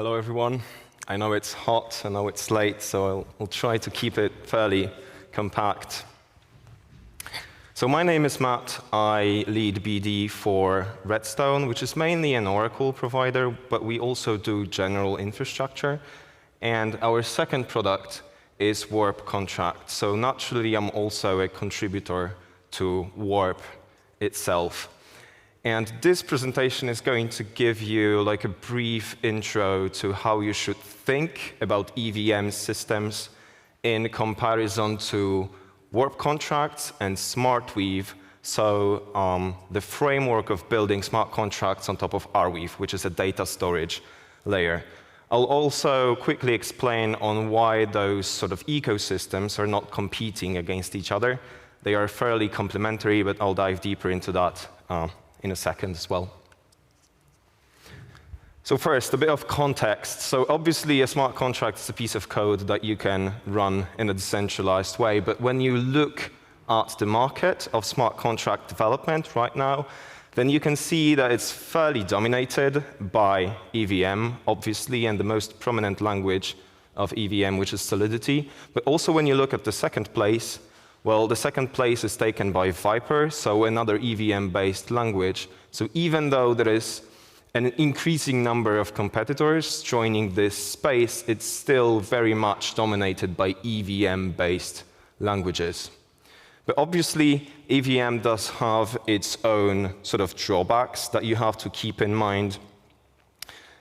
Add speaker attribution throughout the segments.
Speaker 1: Hello, everyone. I know it's hot, I know it's late, so I'll try to keep it fairly compact. So my name is Matt. I lead BD for Redstone, which is mainly an Oracle provider, but we also do general infrastructure. And our second product is Warp Contract. So naturally, I'm also a contributor to Warp itself. And this presentation is going to give you like a brief intro to how you should think about EVM systems in comparison to Warp Contracts and SmartWeave, so the framework of building smart contracts on top of Arweave, which is a data storage layer. I'll also quickly explain on why those sort of ecosystems are not competing against each other. They are fairly complementary, but I'll dive deeper into that in a second as well. So first, a bit of context. So obviously, a smart contract is a piece of code that you can run in a decentralized way. But when you look at the market of smart contract development right now, then you can see that it's fairly dominated by EVM, obviously, and the most prominent language of EVM, which is Solidity. But also when you look at the second place, well, the second place is taken by Viper, so another EVM-based language. So even though there is an increasing number of competitors joining this space, it's still very much dominated by EVM-based languages. But obviously, EVM does have its own sort of drawbacks that you have to keep in mind.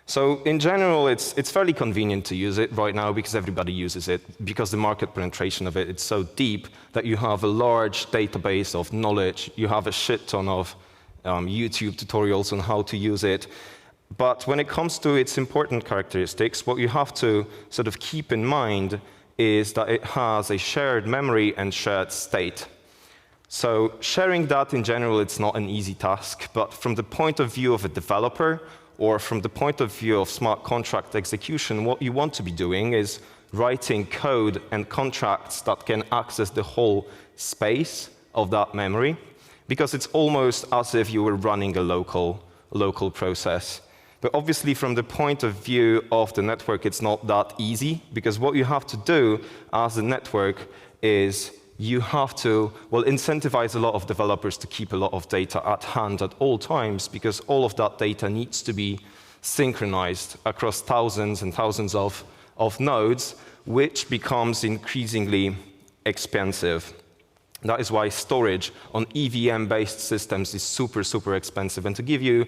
Speaker 1: So in general, it's fairly convenient to use it right now because everybody uses it, because the market penetration of it's so deep that you have a large database of knowledge. You have a shit ton of YouTube tutorials on how to use it. But when it comes to its important characteristics, what you have to sort of keep in mind is that it has a shared memory and shared state. So sharing that in general, it's not an easy task. But from the point of view of a developer, or from the point of view of smart contract execution, what you want to be doing is writing code and contracts that can access the whole space of that memory, because it's almost as if you were running a local process. But obviously, from the point of view of the network, it's not that easy, because what you have to do as a network is you have to, well, incentivize a lot of developers to keep a lot of data at hand at all times, because all of that data needs to be synchronized across thousands and thousands of nodes, which becomes increasingly expensive. That is why storage on EVM-based systems is super, super expensive. And to give you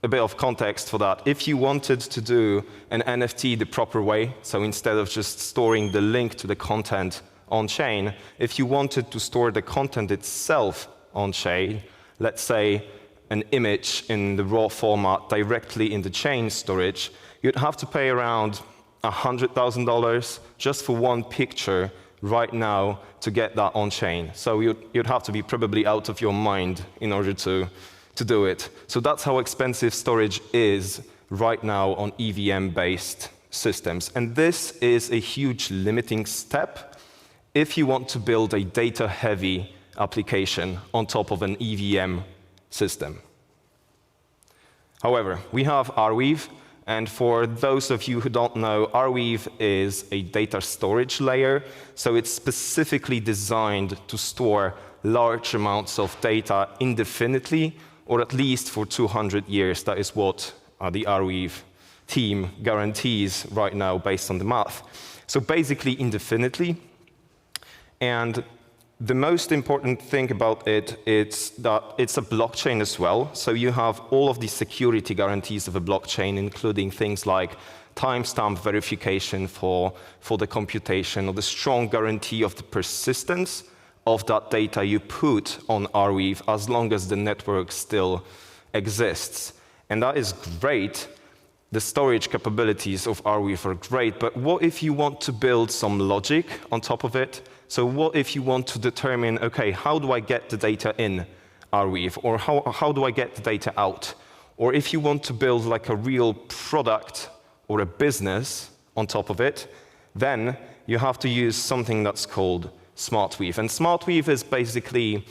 Speaker 1: a bit of context for that, if you wanted to do an NFT the proper way, so instead of just storing the link to the content on-chain, if you wanted to store the content itself on-chain, let's say an image in the raw format directly in the chain storage, you'd have to pay around $100,000 just for one picture right now to get that on-chain. So you'd have to be probably out of your mind in order to do it. So that's how expensive storage is right now on EVM-based systems. And this is a huge limiting step if you want to build a data-heavy application on top of an EVM system. However, we have Arweave, and for those of you who don't know, Arweave is a data storage layer, so it's specifically designed to store large amounts of data indefinitely, or at least for 200 years. That is what the Arweave team guarantees right now based on the math. So basically indefinitely. And the most important thing about it is that it's a blockchain as well. So you have all of the security guarantees of a blockchain, including things like timestamp verification for the computation, or the strong guarantee of the persistence of that data you put on Arweave as long as the network still exists. And that is great. The storage capabilities of Arweave are great, but what if you want to build some logic on top of it? So what if you want to determine, okay, how do I get the data in Arweave, or how do I get the data out? Or if you want to build like a real product or a business on top of it, then you have to use something that's called SmartWeave. And SmartWeave is basically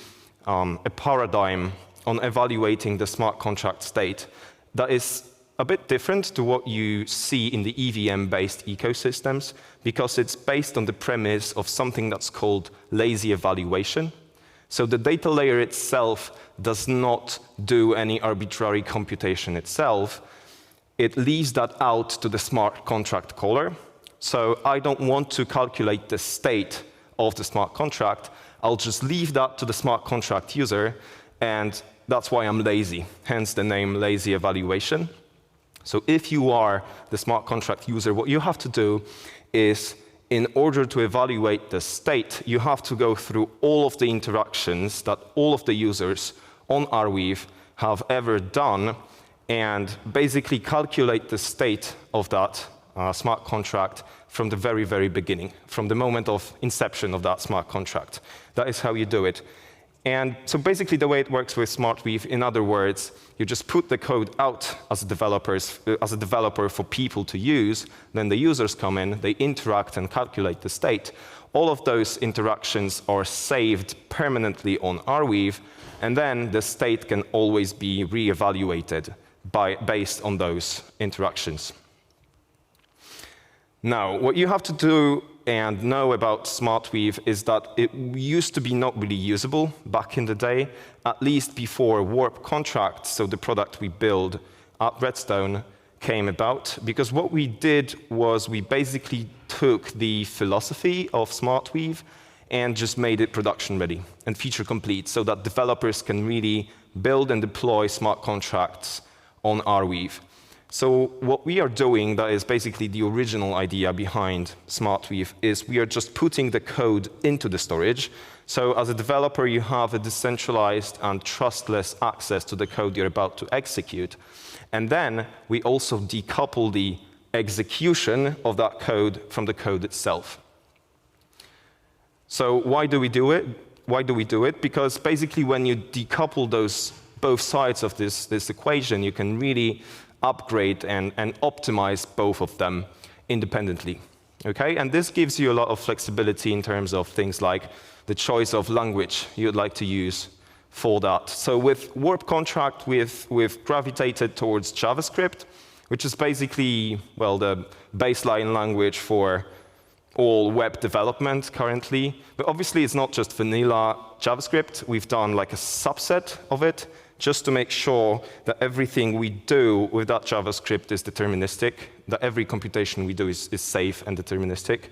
Speaker 1: a paradigm on evaluating the smart contract state that is a bit different to what you see in the EVM-based ecosystems because it's based on the premise of something that's called lazy evaluation. So the data layer itself does not do any arbitrary computation itself. It leaves that out to the smart contract caller. So I don't want to calculate the state of the smart contract. I'll just leave that to the smart contract user, and that's why I'm lazy, hence the name lazy evaluation. So if you are the smart contract user, what you have to do is, in order to evaluate the state, you have to go through all of the interactions that all of the users on Arweave have ever done and basically calculate the state of that smart contract from the very, very beginning, from the moment of inception of that smart contract. That is how you do it. And so basically the way it works with SmartWeave, in other words, you just put the code out as a developer for people to use, then the users come in, they interact and calculate the state. All of those interactions are saved permanently on Arweave, and then the state can always be reevaluated based on those interactions. Now, what you have to do and know about SmartWeave is that it used to be not really usable back in the day, at least before Warp contracts, so the product we build at Redstone, came about. Because what we did was we basically took the philosophy of SmartWeave and just made it production ready and feature complete so that developers can really build and deploy smart contracts on Arweave. So what we are doing, that is basically the original idea behind SmartWeave, is we are just putting the code into the storage. So as a developer, you have a decentralized and trustless access to the code you're about to execute. And then we also decouple the execution of that code from the code itself. So why do we do it? Why do we do it? Because basically when you decouple both sides of this equation, you can really upgrade and optimize both of them independently. Okay? And this gives you a lot of flexibility in terms of things like the choice of language you'd like to use for that. So with Warp contract, we've gravitated towards JavaScript, which is basically, well, the baseline language for all web development currently. But obviously, it's not just vanilla JavaScript. We've done like a subset of it, just to make sure that everything we do with that JavaScript is deterministic, that every computation we do is safe and deterministic.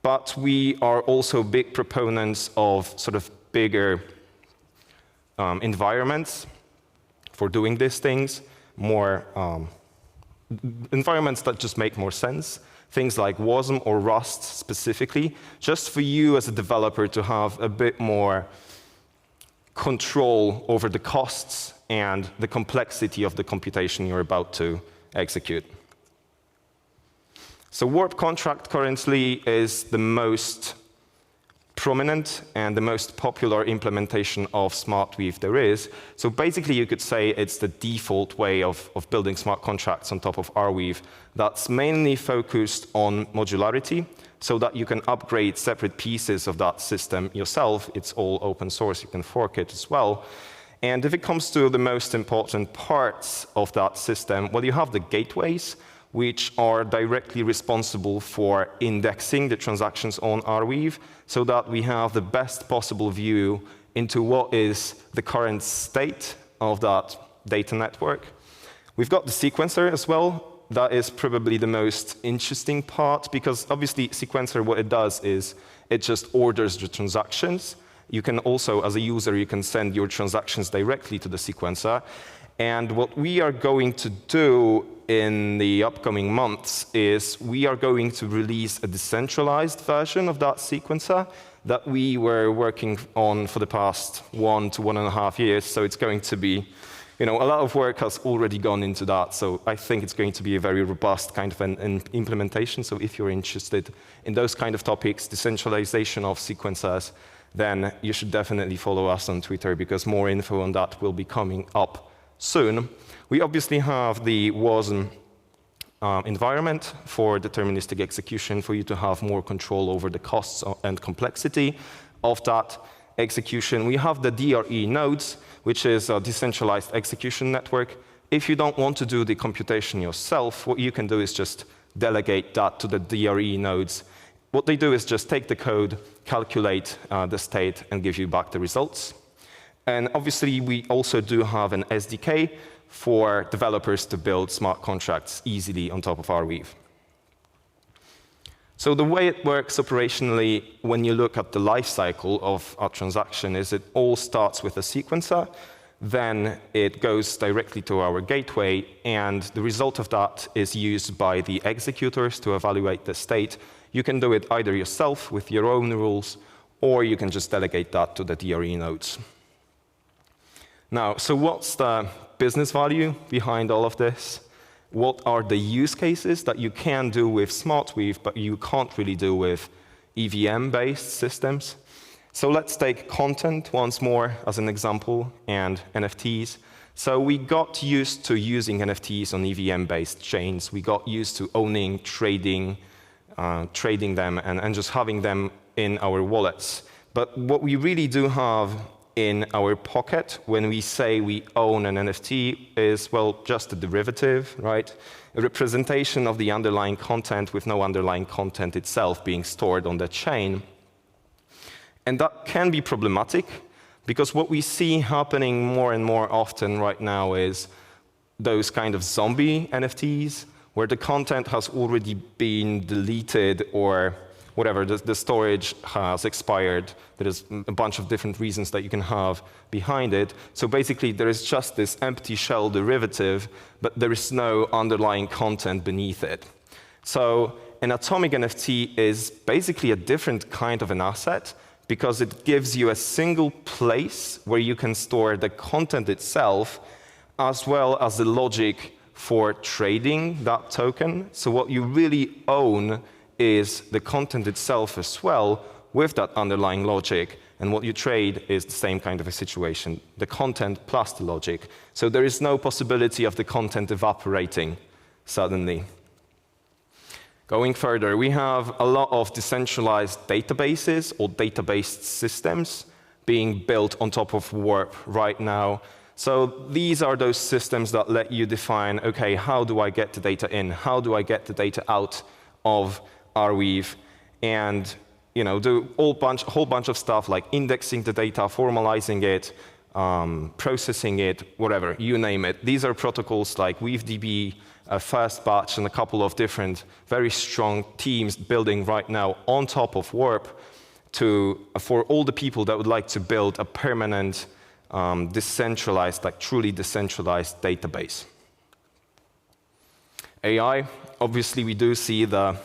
Speaker 1: But we are also big proponents of sort of bigger environments for doing these things, more environments that just make more sense. Things like WASM or Rust specifically, just for you as a developer to have a bit more control over the costs and the complexity of the computation you're about to execute. So Warp contract currently is the most prominent and the most popular implementation of SmartWeave there is. So basically you could say it's the default way of building smart contracts on top of Arweave that's mainly focused on modularity, so that you can upgrade separate pieces of that system yourself. It's all open source. You can fork it as well. And if it comes to the most important parts of that system, well, you have the gateways, which are directly responsible for indexing the transactions on Arweave, so that we have the best possible view into what is the current state of that data network. We've got the sequencer as well. That is probably the most interesting part, because obviously sequencer, what it does is it just orders the transactions. You can also, as a user, you can send your transactions directly to the sequencer. And what we are going to do in the upcoming months is we are going to release a decentralized version of that sequencer that we were working on for the past 1 to 1.5 years. So it's going to be, a lot of work has already gone into that. So I think it's going to be a very robust kind of an implementation. So if you're interested in those kind of topics, decentralization of sequencers, then you should definitely follow us on Twitter, because more info on that will be coming up soon. We obviously have the WASM environment for deterministic execution, for you to have more control over the costs and complexity of that execution. We have the DRE nodes, which is a decentralized execution network. if you don't want to do the computation yourself, what you can do is just delegate that to the DRE nodes. What they do is just take the code, calculate the state, and give you back the results. And obviously, we also do have an SDK for developers to build smart contracts easily on top of Arweave. So the way it works operationally when you look at the life cycle of a transaction is it all starts with a sequencer, then it goes directly to our gateway, and the result of that is used by the executors to evaluate the state. You can do it either yourself with your own rules, or you can just delegate that to the DRE nodes. Now, so what's the business value behind all of this? What are the use cases that you can do with SmartWeave, but you can't really do with EVM-based systems? So let's take content once more as an example, and NFTs. So we got used to using NFTs on EVM-based chains. We got used to owning, trading them, and just having them in our wallets. But what we really do have in our pocket when we say we own an NFT is, well, just a derivative, right? A representation of the underlying content with no underlying content itself being stored on the chain. And that can be problematic, because what we see happening more and more often right now is those kind of zombie NFTs, where the content has already been deleted or whatever, the storage has expired. There is a bunch of different reasons that you can have behind it. So basically, there is just this empty shell derivative, but there is no underlying content beneath it. So an atomic NFT is basically a different kind of an asset, because it gives you a single place where you can store the content itself, as well as the logic for trading that token. So what you really own is the content itself as well, with that underlying logic, and what you trade is the same kind of a situation, the content plus the logic. So there is no possibility of the content evaporating suddenly. Going further, we have a lot of decentralized databases or database systems being built on top of Warp right now. So these are those systems that let you define, okay, how do I get the data in? How do I get the data out of Arweave? And do a whole bunch of stuff like indexing the data, formalizing it, processing it, whatever, you name it. These are protocols like WeaveDB, First Batch, and a couple of different very strong teams building right now on top of Warp for all the people that would like to build a permanent, decentralized, like truly decentralized database. AI, obviously we do see the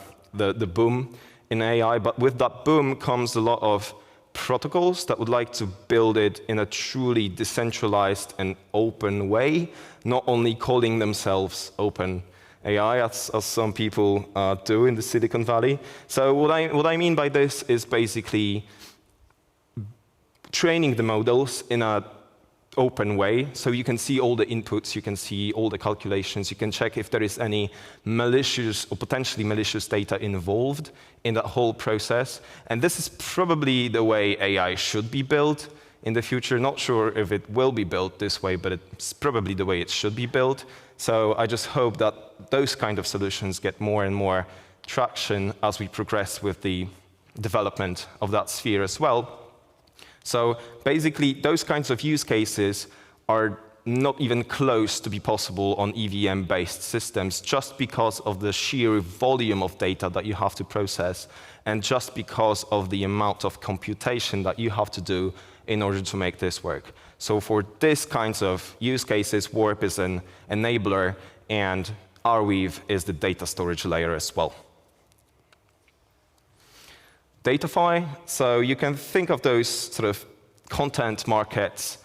Speaker 1: boom in AI, but with that boom comes a lot of protocols that would like to build it in a truly decentralized and open way, not only calling themselves open AI, as some people do in the Silicon Valley. So what I mean by this is basically training the models in an open way, so you can see all the inputs, you can see all the calculations, you can check if there is any malicious or potentially malicious data involved in that whole process. And this is probably the way AI should be built in the future. Not sure if it will be built this way, but it's probably the way it should be built. So I just hope that those kind of solutions get more and more traction as we progress with the development of that sphere as well. So basically, those kinds of use cases are not even close to be possible on EVM-based systems, just because of the sheer volume of data that you have to process, and just because of the amount of computation that you have to do in order to make this work. So for these kinds of use cases, Warp is an enabler, and Arweave is the data storage layer as well. DataFi, so you can think of those sort of content markets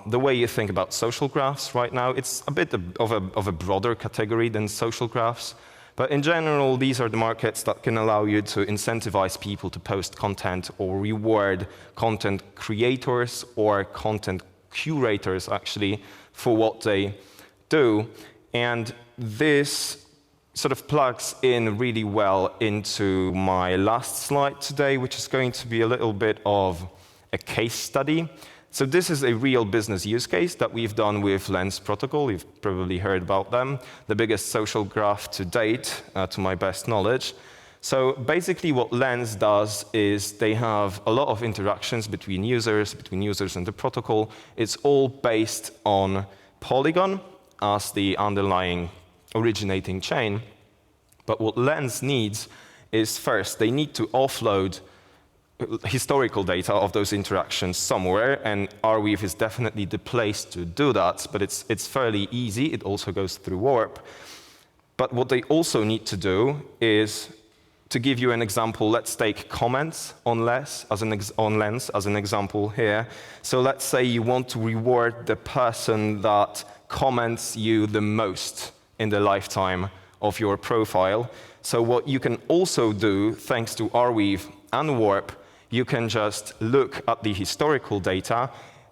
Speaker 1: the way you think about social graphs right now. It's a bit of a broader category than social graphs. But in general, these are the markets that can allow you to incentivize people to post content or reward content creators or content curators, actually, for what they do. And this sort of plugs in really well into my last slide today, which is going to be a little bit of a case study. So this is a real business use case that we've done with Lens protocol. You've probably heard about them. The biggest social graph to date, to my best knowledge. So basically what Lens does is they have a lot of interactions between users and the protocol. It's all based on Polygon as the underlying originating chain. But what Lens needs is first, they need to offload historical data of those interactions somewhere, and Arweave is definitely the place to do that, but it's fairly easy. It also goes through Warp. But what they also need to do is, to give you an example, let's take comments on Lens as an example here. So let's say you want to reward the person that comments you the most in the lifetime of your profile. So what you can also do, thanks to Arweave and Warp, you can just look at the historical data,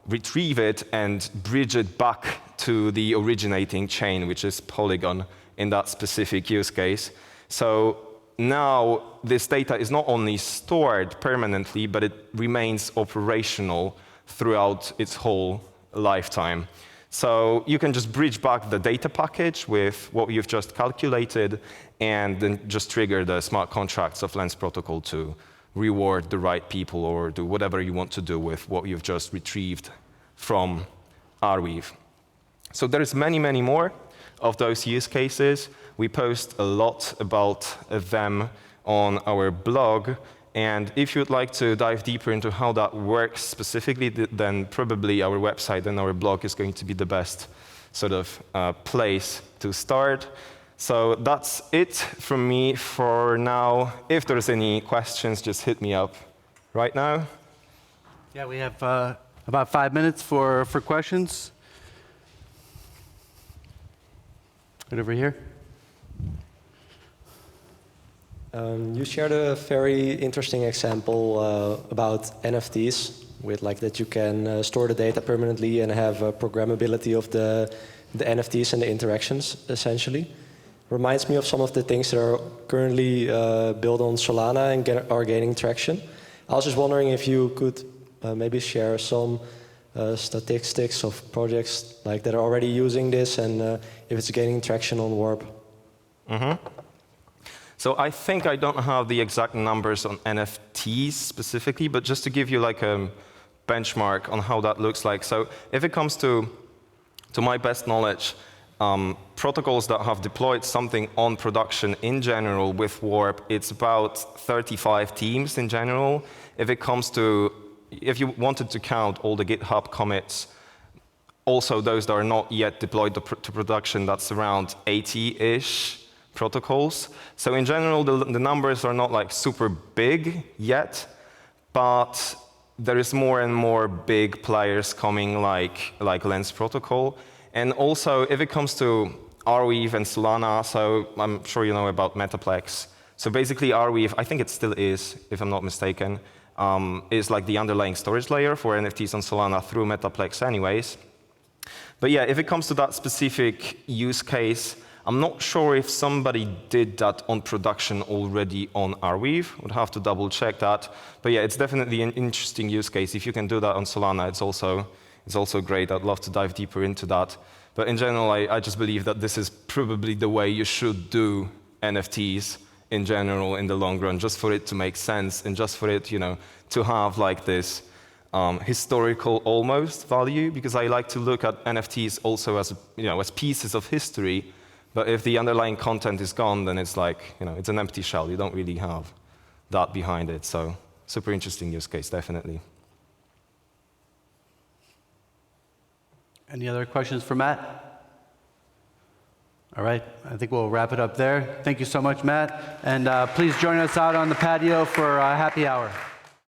Speaker 1: retrieve it, and bridge it back to the originating chain, which is Polygon in that specific use case. So now this data is not only stored permanently, but it remains operational throughout its whole lifetime. So you can just bridge back the data package with what you've just calculated, and then just trigger the smart contracts of Lens protocol to reward the right people or do whatever you want to do with what you've just retrieved from Arweave. So there's many, many more of those use cases. We post a lot about them on our blog. And if you'd like to dive deeper into how that works specifically, then probably our website and our blog is going to be the best sort of place to start. So that's it from me for now. If there's any questions, just hit me up right now.
Speaker 2: Yeah, we have about 5 minutes for questions. Right over here.
Speaker 3: You shared a very interesting example about NFTs, with like that you can store the data permanently and have programmability of the NFTs and the interactions, essentially. Reminds me of some of the things that are currently built on Solana and are gaining traction. I was just wondering if you could maybe share some statistics of projects like that are already using this, and if it's gaining traction on Warp.
Speaker 1: So I think I don't have the exact numbers on NFTs specifically, but just to give you like a benchmark on how that looks like. So if it comes to my best knowledge, protocols that have deployed something on production in general with Warp, it's about 35 teams in general. If you wanted to count all the GitHub commits, also those that are not yet deployed to production, that's around 80-ish protocols. So in general, the numbers are not like super big yet, but there is more and more big players coming like Lens protocol. And also, if it comes to Arweave and Solana, so I'm sure you know about Metaplex. So basically, Arweave, I think it still is, if I'm not mistaken, is like the underlying storage layer for NFTs on Solana through Metaplex anyways. But yeah, if it comes to that specific use case, I'm not sure if somebody did that on production already on Arweave. Would have to double check that. But yeah, it's definitely an interesting use case. If you can do that on Solana, it's also great. I'd love to dive deeper into that. But in general, I just believe that this is probably the way you should do NFTs in general in the long run, just for it to make sense and just for it, to have like this historical almost value. Because I like to look at NFTs also as as pieces of history. But if the underlying content is gone, then it's like it's an empty shell. You don't really have that behind it. So super interesting use case, definitely.
Speaker 2: Any other questions for Matt? All right, I think we'll wrap it up there. Thank you so much, Matt. And please join us out on the patio for happy hour.